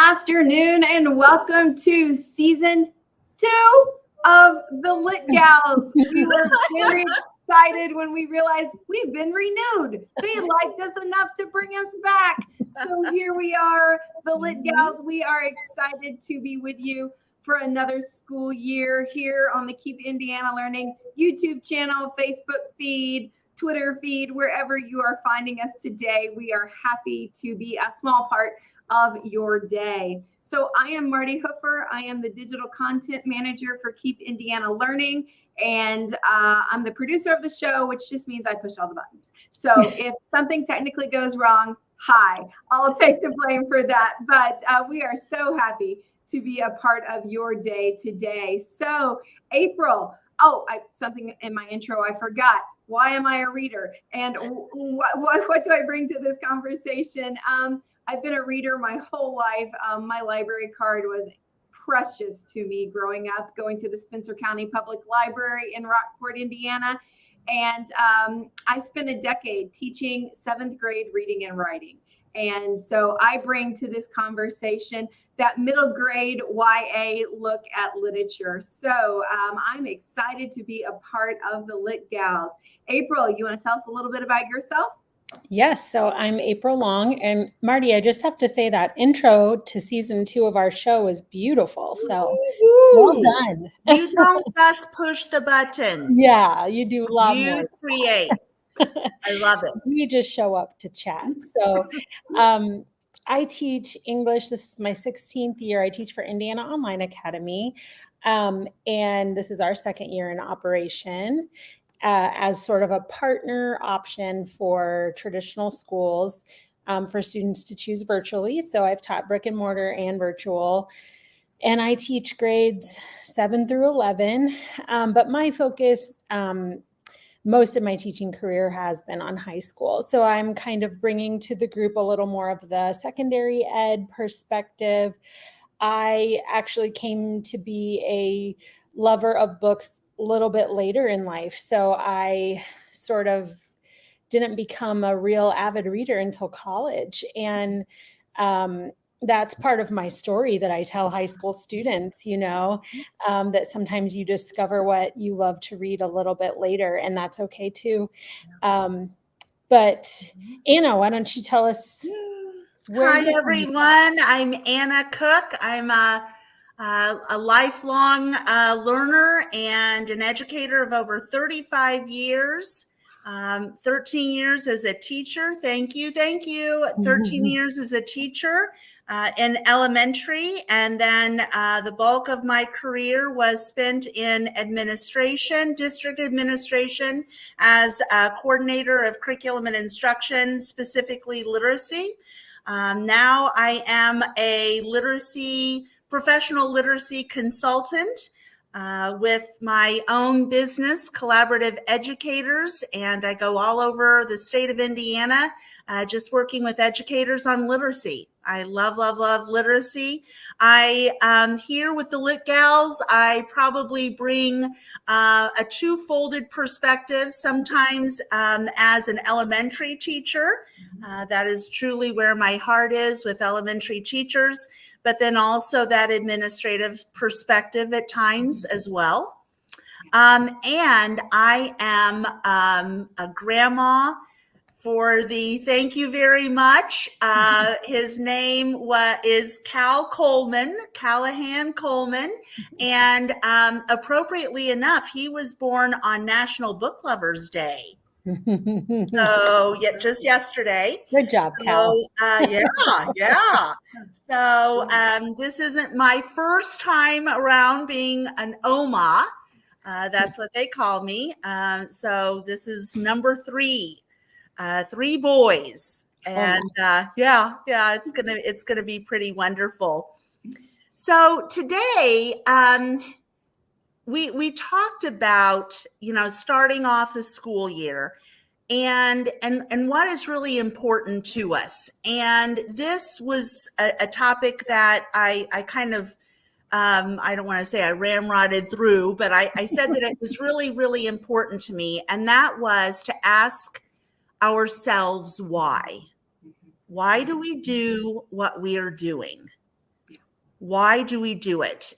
afternoon and welcome to season 2 of the Lit Gals. We were very excited when we realized we've been renewed. They liked us enough to bring us back. So here we are, the Lit Gals. We are excited to be with you for another school year here on the Keep Indiana Learning YouTube channel, Facebook feed, Twitter feed, wherever you are finding us today. We are happy to be a small part of your day. So I am Martie Hoofer. I am the digital content manager for Keep Indiana Learning. And I'm the producer of the show, which just means I push all the buttons. So if something technically goes wrong, hi, I'll take the blame for that. But we are so happy to be a part of your day today. So April, something in my intro I forgot. Why am I a reader? And what do I bring to this conversation? I've been a reader my whole life. My library card was precious to me growing up, going to the Spencer County Public Library in Rockport, Indiana. And I spent a decade teaching 7th grade reading and writing. And so I bring to this conversation that middle grade YA look at literature. So I'm excited to be a part of the Lit Gals. April, you want to tell us a little bit about yourself? Yes, so I'm April Long, and Martie, I just have to say that intro to season 2 of our show is beautiful. So well done. You don't just push the buttons. Yeah, you do a lot more. You create. I love it. We just show up to chat. So I teach English. This is my 16th year. I teach for Indiana Online Academy. And this is our 2nd year in operation as sort of a partner option for traditional schools for students to choose virtually. So I've taught brick and mortar and virtual. And I teach grades 7 through 11. But my focus most of my teaching career has been on high school. So I'm kind of bringing to the group a little more of the secondary ed perspective. I actually came to be a lover of books a little bit later in life. So I sort of didn't become a real avid reader until college. And that's part of my story that I tell high school students, that sometimes you discover what you love to read a little bit later, and that's okay too. But Anna, why don't you tell us? Hi, everyone. I'm Anna Cook. I'm a lifelong learner and an educator of over 35 years. 13 years as a teacher. Thank you. 13 years as a teacher. In elementary, and then the bulk of my career was spent in administration, district administration, as a coordinator of curriculum and instruction, specifically literacy. Now I am a professional literacy consultant with my own business, Collaborative Educators, and I go all over the state of Indiana, just working with educators on literacy. I love literacy. I am here with the Lit Gals. I probably bring a two-folded perspective, sometimes as an elementary teacher. That is truly where my heart is with elementary teachers, but then also that administrative perspective at times as well. And I am a grandma for thank you very much. His name is Callahan Coleman. And appropriately enough, he was born on National Book Lovers Day. So just yesterday. Good job, Cal. Yeah. So this isn't my first time around being an Oma. That's what they call me. So this is number 3. 3 boys, and it's gonna be pretty wonderful. So today we talked about starting off the school year and what is really important to us, and this was a topic that I kind of I don't want to say I ramrodded through, but I said that it was really, really important to me, and that was to ask ourselves why. Why do we do what we are doing? Why do we do it?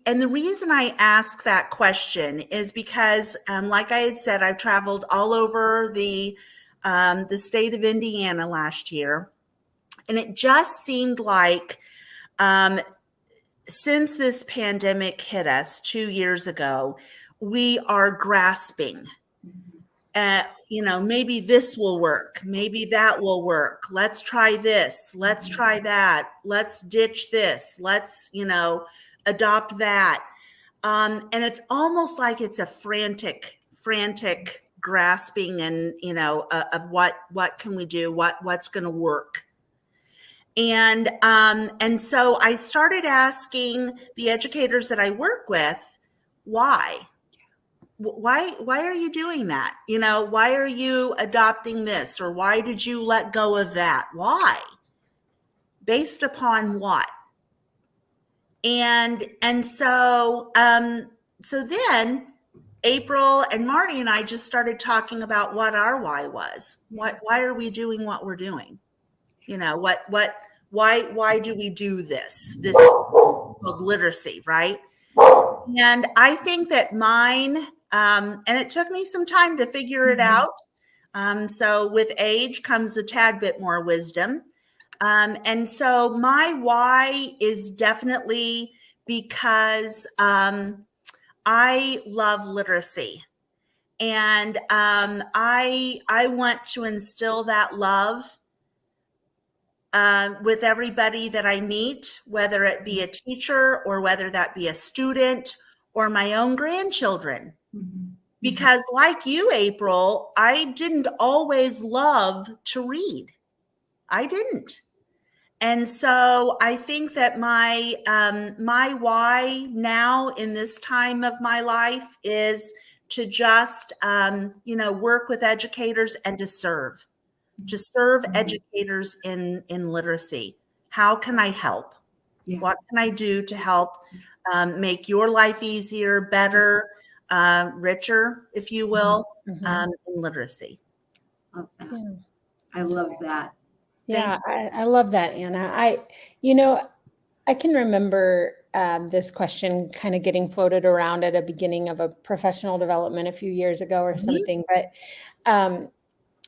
And the reason I ask that question is because, like I had said, I've traveled all over the state of Indiana last year, and it just seemed like since this pandemic hit us 2 years ago, we are grasping at, maybe this will work. Maybe that will work. Let's try this. Let's try that. Let's ditch this. Let's, adopt that. And it's almost like it's a frantic grasping and, of what can we do? What's going to work? And so I started asking the educators that I work with, why are you doing that? Why are you adopting this? Or why did you let go of that? Why? Based upon what? And so then April and Martie and I just started talking about what our why was. Why are we doing what we're doing? Why do we do this? This called literacy, right? And I think that mine, and it took me some time to figure it out. So with age comes a tad bit more wisdom. And so my why is definitely because I love literacy. And I want to instill that love with everybody that I meet, whether it be a teacher or whether that be a student or my own grandchildren. Because like you, April, I didn't always love to read. I didn't. And so I think that my why now in this time of my life is to just, work with educators and to serve educators in literacy. How can I help? Yeah. What can I do to help make your life easier, better, richer, if you will, in literacy? Love that. Yeah. I love that. Yeah, I love that, Anna. I can remember this question kind of getting floated around at a beginning of a professional development a few years ago or something. But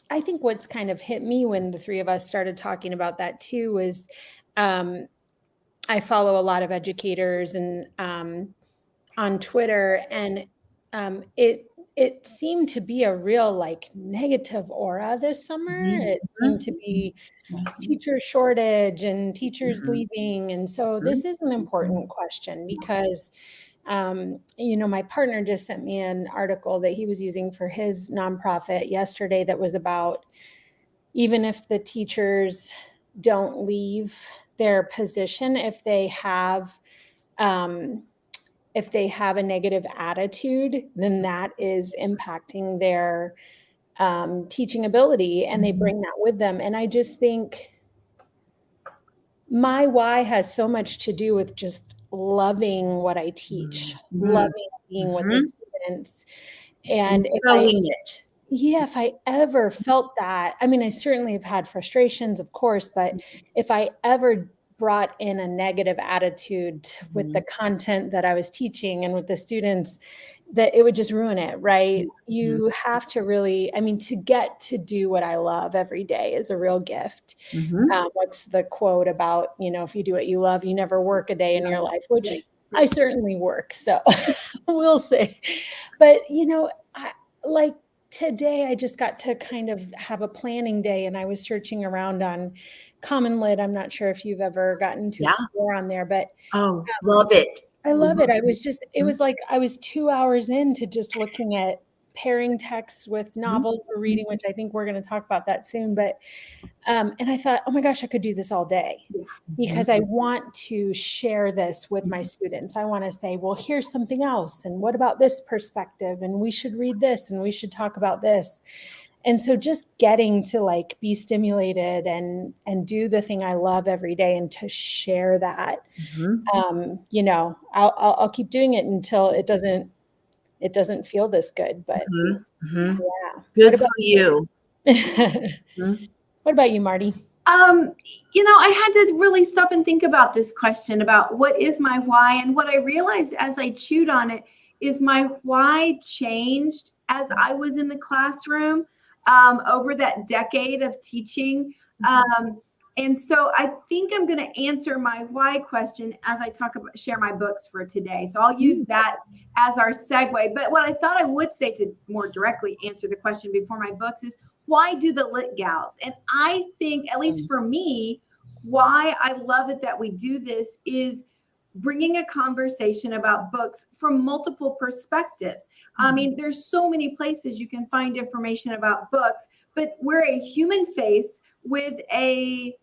I think what's kind of hit me when the three of us started talking about that too was I follow a lot of educators and on Twitter, and it seemed to be a real negative aura this summer. It seemed to be teacher shortage and teachers leaving. And so this is an important question because, my partner just sent me an article that he was using for his nonprofit yesterday that was about even if the teachers don't leave their position, if they have a negative attitude, then that is impacting their teaching ability, and they bring that with them. And I just think my why has so much to do with just loving what I teach, loving being with the students. And if I ever felt that, I mean, I certainly have had frustrations, of course, but if I ever brought in a negative attitude with the content that I was teaching and with the students, that it would just ruin it, right? You have to really, to get to do what I love every day is a real gift. What's the quote about, if you do what you love, you never work a day in your life, which I certainly work. So we'll see. But, today I just got to kind of have a planning day, and I was searching around on Common Lit. I'm not sure if you've ever gotten to explore on there, but love it. I love it. I was just, it was like I was 2 hours into just looking at pairing texts with novels we're reading, which I think we're going to talk about that soon. But, and I thought, oh my gosh, I could do this all day because I want to share this with my students. I want to say, well, here's something else. And what about this perspective? And we should read this and we should talk about this. And so just getting to be stimulated and do the thing I love every day and to share that, I'll keep doing it until it doesn't feel this good, but good for you. What about you, Martie? I had to really stop and think about this question about what is my why. And what I realized as I chewed on it is my why changed as I was in the classroom over that decade of teaching. And so I think I'm going to answer my why question as I share my books for today. So I'll use that as our segue. But what I thought I would say to more directly answer the question before my books is, why do the Lit Gals? And I think, at least for me, why I love it that we do this is bringing a conversation about books from multiple perspectives. I mean, there's so many places you can find information about books, but we're a human face with a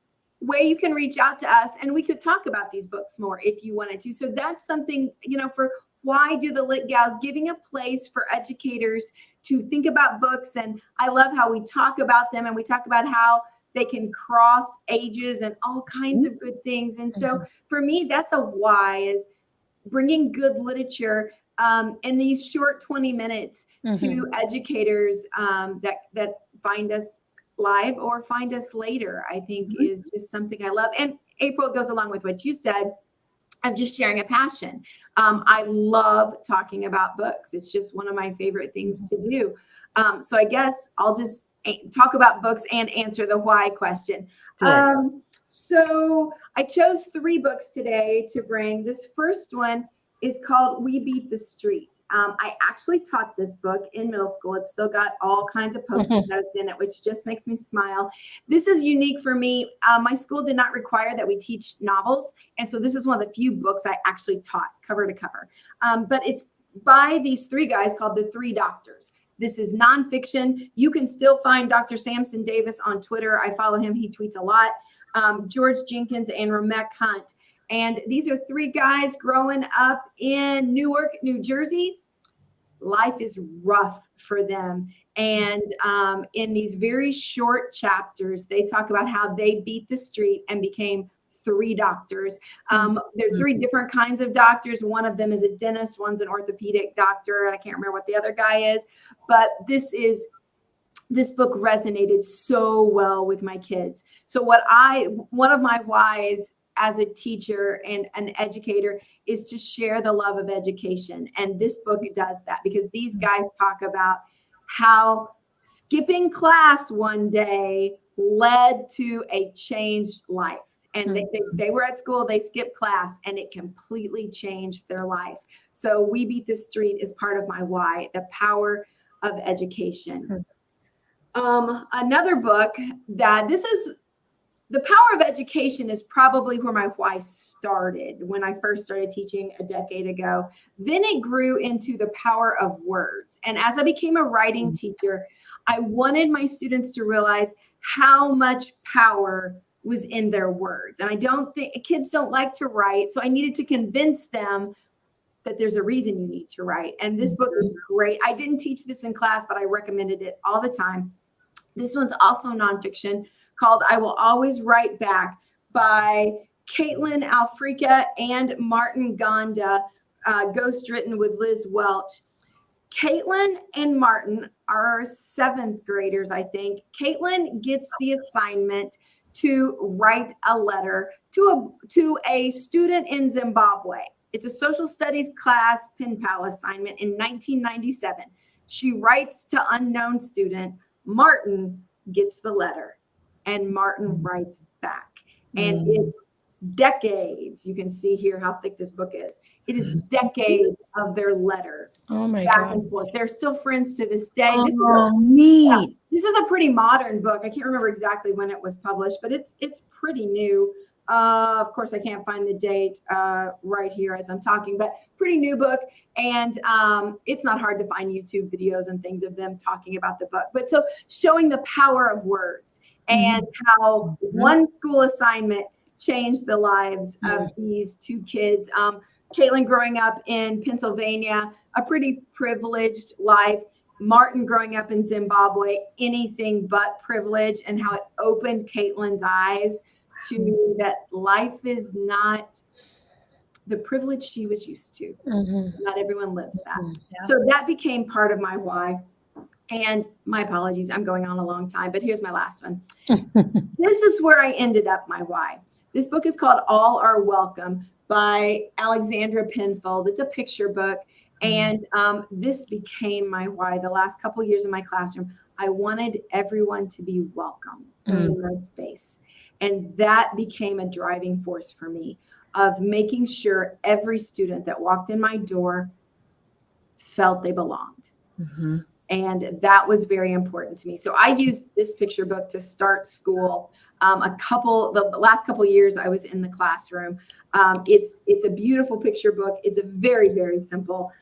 way you can reach out to us, and we could talk about these books more if you wanted to. So that's something, for why do the Lit Gals, giving a place for educators to think about books. And I love how we talk about them, and we talk about how they can cross ages and all kinds of good things. And so for me, that's a why, is bringing good literature in these short 20 minutes to educators that find us live or find us later, I think is just something I love. And April, goes along with what you said, of just sharing a passion. I love talking about books. It's just one of my favorite things to do. So I guess I'll just talk about books and answer the why question. So I chose 3 books today to bring. This first one is called We Beat the Street. I actually taught this book in middle school. It's still got all kinds of post-it notes in it, which just makes me smile. This is unique for me. My school did not require that we teach novels. And so this is one of the few books I actually taught cover to cover. But it's by these 3 guys called the 3 Doctors. This is nonfiction. You can still find Dr. Sampson Davis on Twitter. I follow him. He tweets a lot. George Jenkins and Rameck Hunt. And these are 3 guys growing up in Newark, New Jersey. Life is rough for them. And in these very short chapters, they talk about how they beat the street and became 3 doctors. There are 3 different kinds of doctors. One of them is a dentist. One's an orthopedic doctor. I can't remember what the other guy is. But this book resonated so well with my kids. So one of my whys as a teacher and an educator is to share the love of education. And this book does that, because these guys talk about how skipping class one day led to a changed life. And they were at school, they skipped class, and it completely changed their life. So We Beat the Street is part of my why, the power of education. Another book The Power of Education is probably where my why started when I first started teaching a decade ago. Then it grew into the power of words. And as I became a writing teacher, I wanted my students to realize how much power was in their words. And I don't think kids don't like to write. So I needed to convince them that there's a reason you need to write. And this book is great. I didn't teach this in class, but I recommended it all the time. This one's also nonfiction, called I Will Always Write Back, by Caitlin Alfirenka and Martin Ganda, ghostwritten with Liz Welch. Caitlin and Martin are 7th graders, I think. Caitlin gets the assignment to write a letter to a student in Zimbabwe. It's a social studies class pen pal assignment in 1997. She writes to unknown student. Martin gets the letter, and Martin writes back. And it's decades. You can see here how thick this book is. It is decades of their letters. Oh my back God. and forth. They're still friends to this day. Neat. This is a pretty modern book. I can't remember exactly when it was published, but it's pretty new. Of course, I can't find the date right here as I'm talking, but pretty new book. And it's not hard to find YouTube videos and things of them talking about the book. But so showing the power of words and how one school assignment changed the lives of these 2 kids. Caitlin growing up in Pennsylvania, a pretty privileged life. Martin growing up in Zimbabwe, anything but privilege, and how it opened Caitlin's eyes to that life is not the privilege she was used to. Not everyone lives that. So that became part of my why. And my apologies, I'm going on a long time, but here's my last one. This is where I ended up my why. This book is called All Are Welcome by Alexandra Penfold. It's a picture book. And this became my why. The last couple of years in my classroom, I wanted everyone to be welcome in my space. And that became a driving force for me of making sure every student that walked in my door felt they belonged. Mm-hmm. And that was very important to me. So I used this picture book to start school. The last couple of years I was in the classroom. It's a beautiful picture book. It's a very, very simple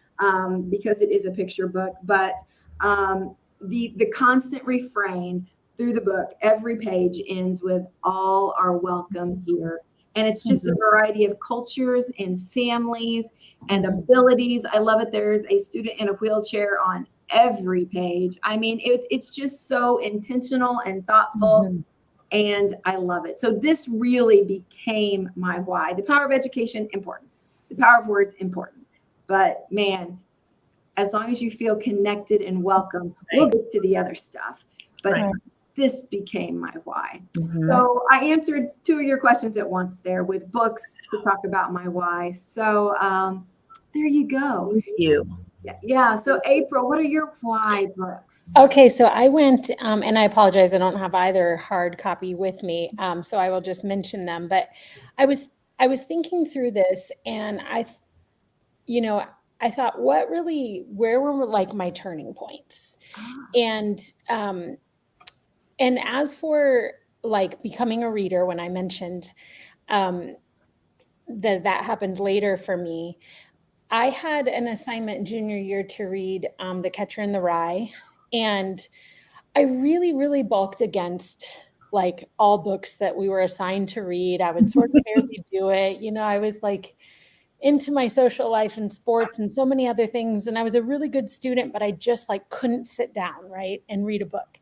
because it is a picture book, but the constant refrain through the book, every page ends with all are welcome here. And it's just a variety of cultures and families and abilities. I love it. There's a student in a wheelchair on every page. I mean, it's just so intentional and thoughtful, and I love it. So this really became my why. The power of education, important. The power of words, important. But man, as long as you feel connected and welcome, we'll get to the other stuff. But this became my why. So I answered two of your questions at once there with books to talk about my why. So there you go. Thank you. Yeah. So April, what are your why books? Okay, so I went, and I apologize, I don't have either hard copy with me, so I will just mention them. But I was thinking through this, and I thought, where were like my turning points? And as for like becoming a reader, when I mentioned that happened later for me, I had an assignment junior year to read The Catcher in the Rye, and I really, really bulked against like all books that we were assigned to read. I would sort of barely do it. I was like into my social life and sports and so many other things, and I was a really good student, but I just like couldn't sit down, right, and read a book.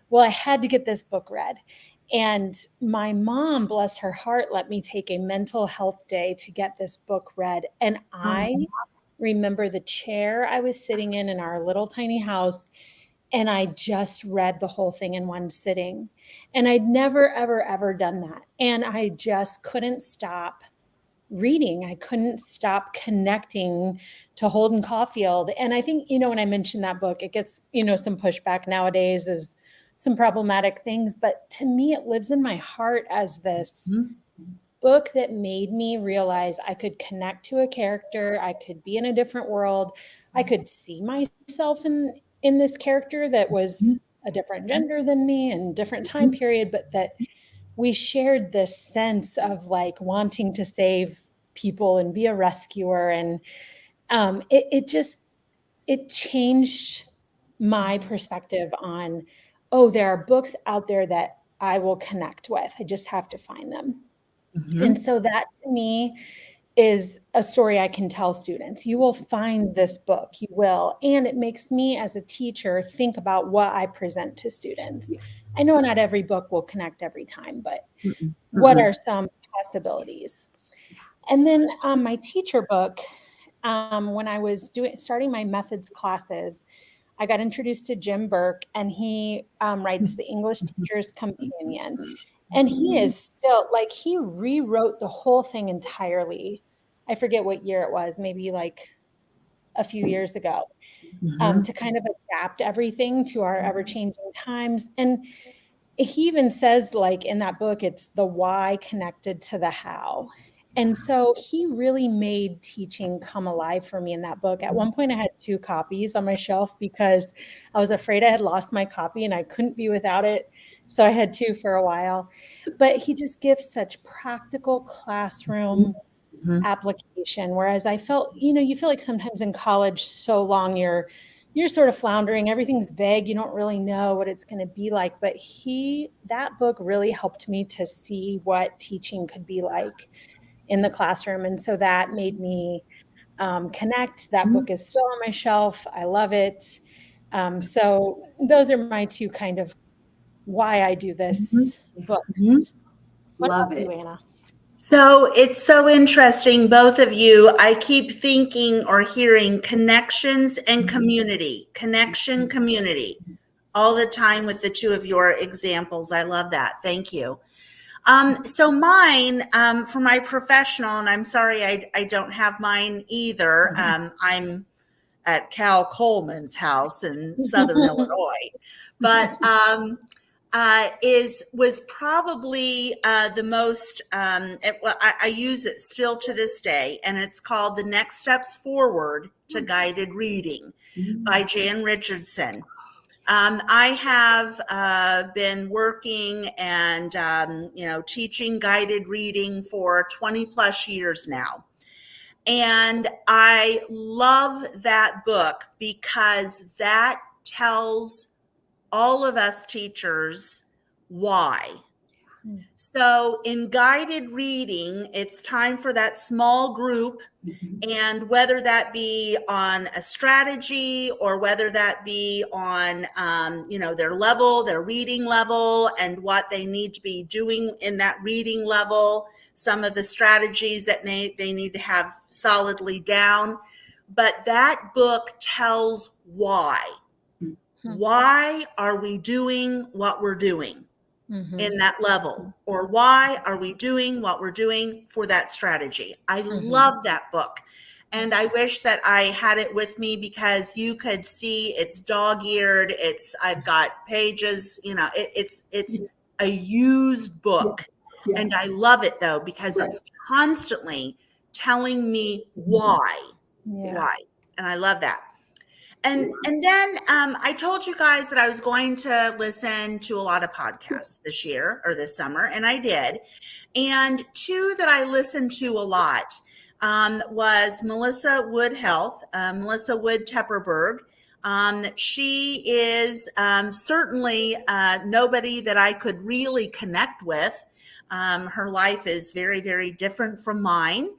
Well, I had to get this book read. And my mom, bless her heart, let me take a mental health day to get this book read. And I remember the chair I was sitting in our little tiny house, and I just read the whole thing in one sitting. And I'd never, ever, ever done that. And I just couldn't stop reading. I couldn't stop connecting to Holden Caulfield. And I think, when I mentioned that book, it gets, some pushback nowadays as some problematic things, but to me, it lives in my heart as this book that made me realize I could connect to a character. I could be in a different world. I could see myself in this character that was a different gender than me and different time period, but that we shared this sense of like wanting to save people and be a rescuer. And it changed my perspective on, there are books out there that I will connect with. I just have to find them. And so that to me is a story I can tell students. You will find this book, you will. And it makes me as a teacher think about what I present to students. I know not every book will connect every time, but what are some possibilities? And then my teacher book, when I was starting my methods classes, I got introduced to Jim Burke, and he writes The English Teacher's Companion. And he is still, like, he rewrote the whole thing entirely. I forget what year it was, maybe like a few years ago, to kind of adapt everything to our ever-changing times. And he even says, like, in that book, it's the why connected to the how. And so he really made teaching come alive for me in that book. At one point, I had 2 copies on my shelf because I was afraid I had lost my copy and I couldn't be without it. So I had 2 for a while. But he just gives such practical classroom application. Whereas I felt, you feel like sometimes in college so long you're sort of floundering. Everything's vague. You don't really know what it's going to be like. But that book really helped me to see what teaching could be like in the classroom. And so that made me connect. That book is still on my shelf. I love it. So those are my 2 kind of why I do this book. Love it. You, Anna? So it's so interesting, both of you. I keep thinking or hearing connections and community, connection, community, all the time with the two of your examples. I love that. Thank you. So mine, for my professional, and I'm sorry I don't have mine either. I'm at Cal Coleman's house in Southern Illinois, but was probably the most. I use it still to this day, and it's called "The Next Steps Forward to Guided Reading" by Jan Richardson. I have been working and teaching guided reading for 20 plus years now. And I love that book because that tells all of us teachers why. So in guided reading, it's time for that small group, and whether that be on a strategy or whether that be on their level, their reading level, and what they need to be doing in that reading level, some of the strategies that they need to have solidly down. But that book tells why. Why are we doing what we're doing in that level? Or why are we doing what we're doing for that strategy? I love that book. And I wish that I had it with me because you could see it's dog-eared. I've got pages, it's a used book. Yeah. And I love it though, because it's constantly telling me why. And I love that. And then I told you guys that I was going to listen to a lot of podcasts this year or this summer, and I did. And two that I listened to a lot was Melissa Wood Health, Melissa Wood Tepperberg. She is certainly nobody that I could really connect with. Her life is very, very different from mine.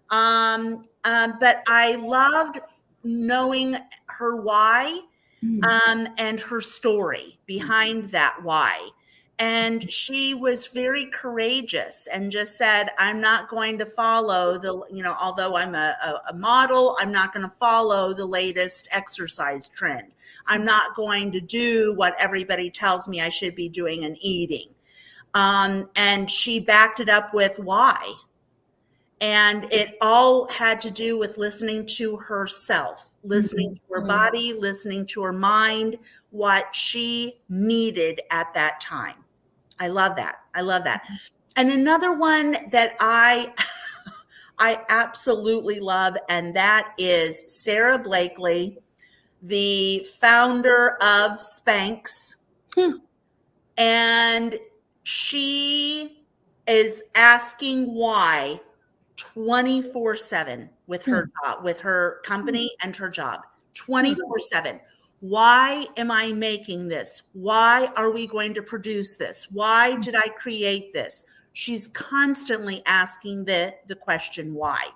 But I loved knowing her why and her story behind that why. And she was very courageous and just said, I'm not going to follow although I'm a model, I'm not going to follow the latest exercise trend. I'm not going to do what everybody tells me I should be doing and eating. And she backed it up with why. And it all had to do with listening to herself, listening to her body, listening to her mind, what she needed at that time. I love that. I love that. And another one that I absolutely love, and that is Sarah Blakely, the founder of Spanx. And she is asking why 24/7 with her job, with her company and her job, 24/7. Why am I making this? Why are we going to produce this? Why did I create this? She's constantly asking the question why.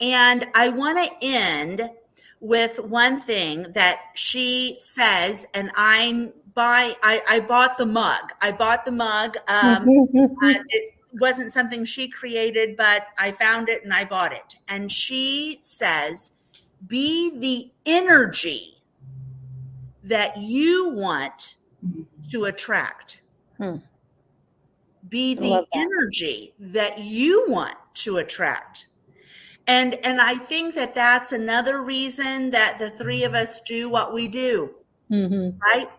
And I want to end with one thing that she says, and I bought the mug. I bought the mug. It wasn't something she created, but I found it and I bought it. And she says, be the energy that you want to attract. Be the energy that you want to attract. And I think that that's another reason that the three of us do what we do, right?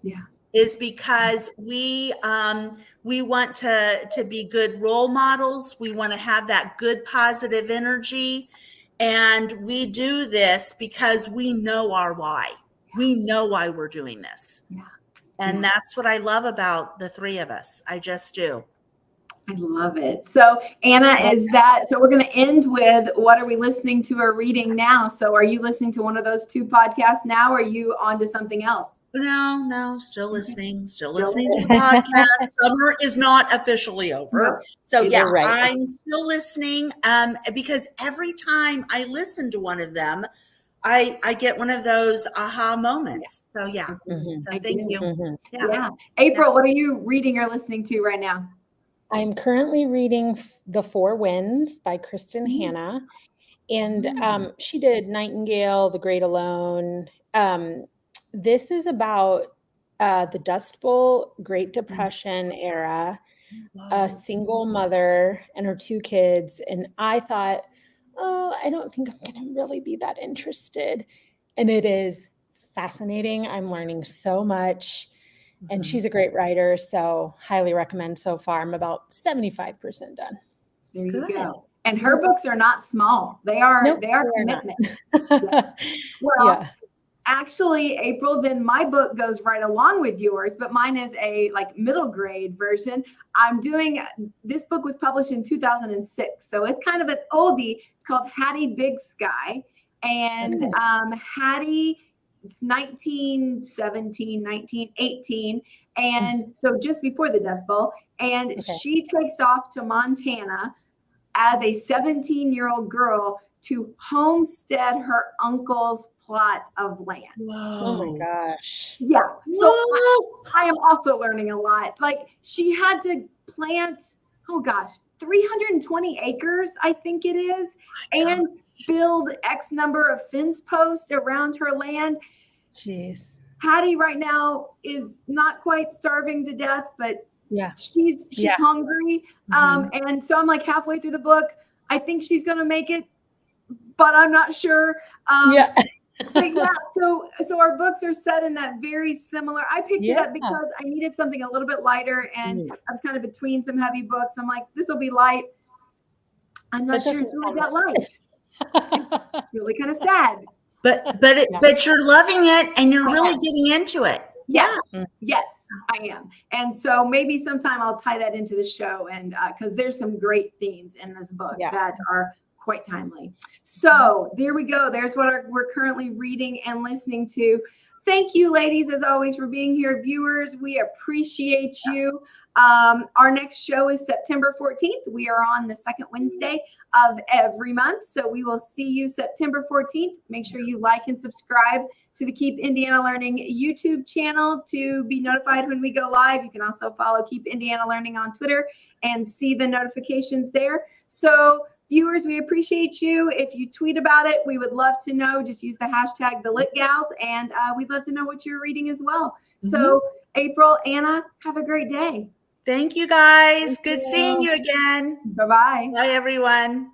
Yeah. Is because we want to be good role models. We want to have that good positive energy. And we do this because we know our why. We know why we're doing this. Yeah. And that's what I love about the three of us. I just do. I love it. So Anna, so we're going to end with, what are we listening to or reading now? So are you listening to one of those two podcasts now, or are you on to something else? No, still listening to the podcast. Summer is not officially over. No, so yeah, right. I'm still listening because every time I listen to one of them, I get one of those aha moments. So yeah, so thank you. Yeah. April, what are you reading or listening to right now? I'm currently reading The Four Winds by Kristen Hanna. And she did Nightingale, The Great Alone. This is about the Dust Bowl, Great Depression era, a single mother and her 2 kids. And I thought, oh, I don't think I'm going to really be that interested. And it is fascinating. I'm learning so much. And she's a great writer, so highly recommend so far. I'm about 75% done. There you go. And her books are not small. They are commitments. Well, actually, April, then my book goes right along with yours, but mine is a middle grade version. I'm doing, this book was published in 2006, so it's kind of an oldie. It's called Hattie Big Sky. And Hattie, it's 1917, 1918. And so just before the Dust Bowl. And she takes off to Montana as a 17-year-old girl to homestead her uncle's plot of land. Whoa. Oh my gosh. Yeah. So I am also learning a lot. She had to plant, 320 acres, I think it is, and build X number of fence posts around her land. Jeez. Hattie right now is not quite starving to death, but she's hungry. And so I'm halfway through the book. I think she's going to make it, but I'm not sure. So our books are set in that very similar. I picked it up because I needed something a little bit lighter, and I was kind of between some heavy books. I'm like, this will be light. I'm not sure it's really that light. It's really kind of sad. But you're loving it, and you're really getting into it. Yes, yes, I am. And so maybe sometime I'll tie that into the show, and because there's some great themes in this book that are quite timely. So there we go. There's what we're currently reading and listening to. Thank you, ladies, as always, for being here. Viewers, we appreciate you. Our next show is September 14th. We are on the second Wednesday of every month. So we will see you September 14th. Make sure you like and subscribe to the Keep Indiana Learning YouTube channel to be notified when we go live. You can also follow Keep Indiana Learning on Twitter and see the notifications there. So viewers, we appreciate you. If you tweet about it, we would love to know. Just use the hashtag #TheLitGals, and we'd love to know what you're reading as well. So April, Anna, have a great day. Thank you, guys. Good seeing you again. Bye-bye. Bye, everyone.